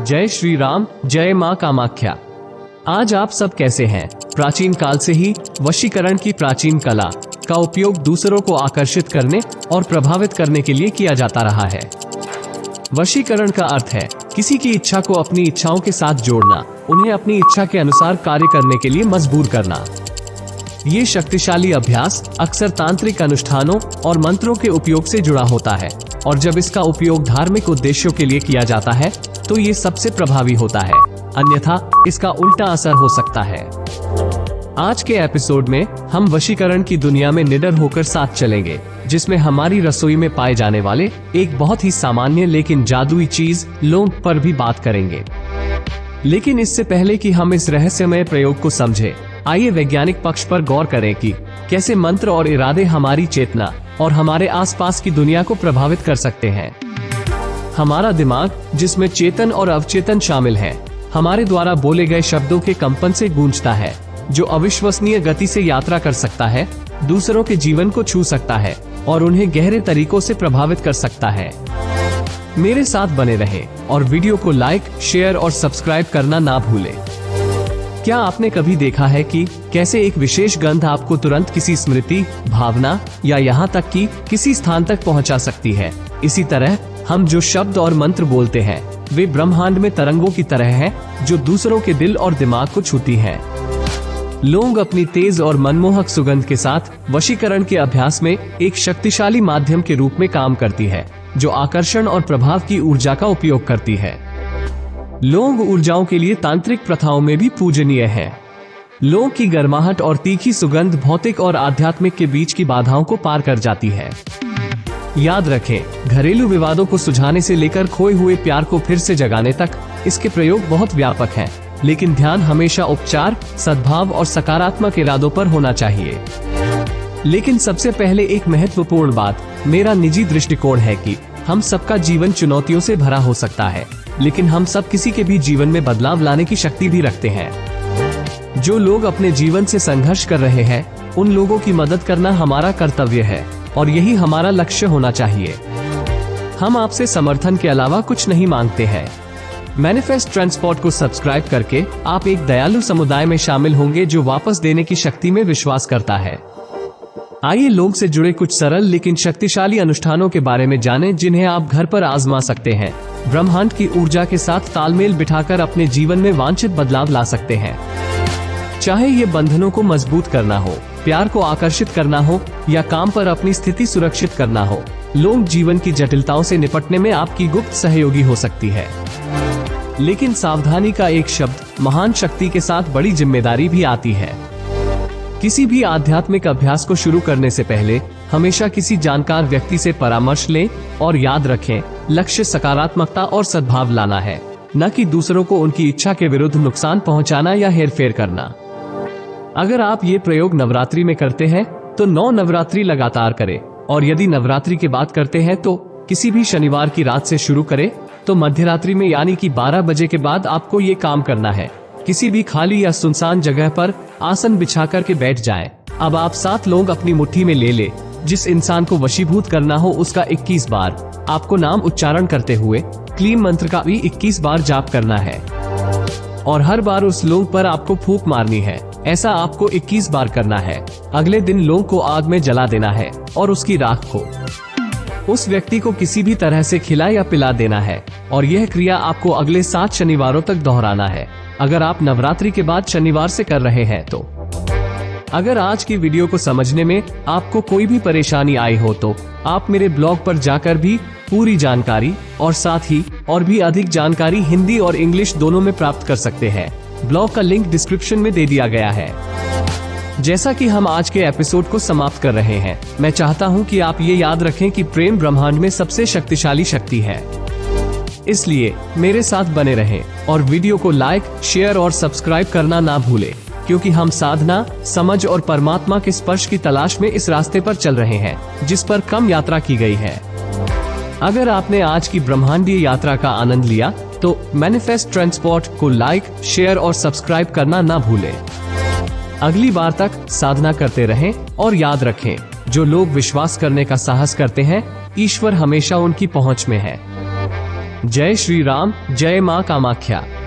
जय श्री राम, जय मां कामाख्या। आज आप सब कैसे हैं? प्राचीन काल से ही वशीकरण की प्राचीन कला का उपयोग दूसरों को आकर्षित करने और प्रभावित करने के लिए किया जाता रहा है। वशीकरण का अर्थ है किसी की इच्छा को अपनी इच्छाओं के साथ जोड़ना, उन्हें अपनी इच्छा के अनुसार कार्य करने के लिए मजबूर करना। ये शक्तिशाली अभ्यास अक्सर तांत्रिक अनुष्ठानों और मंत्रों के उपयोग से जुड़ा होता है, और जब इसका उपयोग धार्मिक उद्देश्यों के लिए किया जाता है तो ये सबसे प्रभावी होता है, अन्यथा इसका उल्टा असर हो सकता है। आज के एपिसोड में हम वशीकरण की दुनिया में निडर होकर साथ चलेंगे, जिसमें हमारी रसोई में पाए जाने वाले एक बहुत ही सामान्य लेकिन जादुई चीज लौंग पर भी बात करेंगे। लेकिन इससे पहले कि हम इस रहस्यमय प्रयोग को समझें, आइए वैज्ञानिक पक्ष पर गौर करें कि कैसे मंत्र और इरादे हमारी चेतना और हमारे आसपास की दुनिया को प्रभावित कर सकते हैं। हमारा दिमाग, जिसमें चेतन और अवचेतन शामिल है, हमारे द्वारा बोले गए शब्दों के कंपन से गूंजता है, जो अविश्वसनीय गति से यात्रा कर सकता है, दूसरों के जीवन को छू सकता है और उन्हें गहरे तरीकों से प्रभावित कर सकता है। मेरे साथ बने रहें और वीडियो को लाइक, शेयर और सब्सक्राइब करना ना भूलें। क्या आपने कभी देखा है कि कैसे एक विशेष गंध आपको तुरंत किसी स्मृति, भावना या यहाँ तक कि किसी स्थान तक पहुँचा सकती है? इसी तरह हम जो शब्द और मंत्र बोलते हैं, वे ब्रह्मांड में तरंगों की तरह हैं, जो दूसरों के दिल और दिमाग को छूती हैं। लौंग अपनी तेज और मनमोहक सुगंध के साथ वशीकरण के अभ्यास में एक शक्तिशाली माध्यम के रूप में काम करती है, जो आकर्षण और प्रभाव की ऊर्जा का उपयोग करती है। लौंग ऊर्जाओं के लिए तांत्रिक प्रथाओं में भी पूजनीय है। लौंग की गर्माहट और तीखी सुगंध भौतिक और आध्यात्मिक के बीच की बाधाओं को पार कर जाती है। याद रखें, घरेलू विवादों को सुलझाने से लेकर खोए हुए प्यार को फिर से जगाने तक इसके प्रयोग बहुत व्यापक हैं, लेकिन ध्यान हमेशा उपचार, सद्भाव और सकारात्मक इरादों पर होना चाहिए। लेकिन सबसे पहले एक महत्वपूर्ण बात, मेरा निजी दृष्टिकोण है कि हम सबका जीवन चुनौतियों से भरा हो सकता है, लेकिन हम सब किसी के भी जीवन में बदलाव लाने की शक्ति भी रखते हैं। जो लोग अपने जीवन से संघर्ष कर रहे हैं, उन लोगों की मदद करना हमारा कर्तव्य है और यही हमारा लक्ष्य होना चाहिए। हम आपसे समर्थन के अलावा कुछ नहीं मांगते हैं। मैनिफेस्ट ट्रांसपोर्ट को सब्सक्राइब करके आप एक दयालु समुदाय में शामिल होंगे, जो वापस देने की शक्ति में विश्वास करता है। आइए लोग से जुड़े कुछ सरल लेकिन शक्तिशाली अनुष्ठानों के बारे में जानें, जिन्हें आप घर पर आजमा सकते हैं। ब्रह्मांड की ऊर्जा के साथ तालमेल बिठाकर अपने जीवन में वांछित बदलाव ला सकते हैं। चाहे ये बंधनों को मजबूत करना हो, प्यार को आकर्षित करना हो या काम पर अपनी स्थिति सुरक्षित करना हो, लौंग जीवन की जटिलताओं से निपटने में आपकी गुप्त सहयोगी हो सकती है। लेकिन सावधानी का एक शब्द, महान शक्ति के साथ बड़ी जिम्मेदारी भी आती है। किसी भी आध्यात्मिक अभ्यास को शुरू करने से पहले हमेशा किसी जानकार व्यक्ति से परामर्श लें और याद रखें, लक्ष्य सकारात्मकता और सद्भाव लाना है, न कि दूसरों को उनकी इच्छा के विरुद्ध नुकसान पहुंचाना या हेरफेर करना। अगर आप ये प्रयोग नवरात्रि में करते हैं तो 9 नवरात्रि लगातार करें, और यदि नवरात्रि के बाद करते हैं तो किसी भी शनिवार की रात से शुरू करें, तो मध्यरात्रि में यानी कि 12 बजे के बाद आपको ये काम करना है। किसी भी खाली या सुनसान जगह पर आसन बिछा कर के बैठ जाएं। अब आप 7 लौंग अपनी मुट्ठी में ले ले। जिस इंसान को वशीभूत करना हो उसका 21 बार आपको नाम उच्चारण करते हुए क्लीम मंत्र का भी 21 बार जाप करना है, और हर बार उस लौंग पर आपको फूंक मारनी है। ऐसा आपको 21 बार करना है। अगले दिन लौंग को आग में जला देना है और उसकी राख को उस व्यक्ति को किसी भी तरह से खिला या पिला देना है, और यह क्रिया आपको अगले 7 शनिवारों तक दोहराना है, अगर आप नवरात्रि के बाद शनिवार से कर रहे हैं तो। अगर आज की वीडियो को समझने में आपको कोई भी परेशानी आई हो तो आप मेरे ब्लॉग पर जाकर भी पूरी जानकारी और साथ ही और भी अधिक जानकारी हिंदी और इंग्लिश दोनों में प्राप्त कर सकते हैं। ब्लॉग का लिंक डिस्क्रिप्शन में दे दिया गया है। जैसा कि हम आज के एपिसोड को समाप्त कर रहे हैं, मैं चाहता हूं कि आप ये याद रखें कि प्रेम ब्रह्मांड में सबसे शक्तिशाली शक्ति है। इसलिए मेरे साथ बने रहें और वीडियो को लाइक, शेयर और सब्सक्राइब करना ना भूलें, क्योंकि हम साधना, समझ और परमात्मा के स्पर्श की तलाश में इस रास्ते पर चल रहे हैं, जिस पर कम यात्रा की गई है। अगर आपने आज की ब्रह्मांडीय यात्रा का आनंद लिया तो मैनिफेस्ट ट्रांसपोर्ट को लाइक, शेयर और सब्सक्राइब करना ना भूलें। अगली बार तक साधना करते रहें और याद रखें, जो लोग विश्वास करने का साहस करते हैं, ईश्वर हमेशा उनकी पहुंच में है। जय श्री राम, जय मां कामाख्या।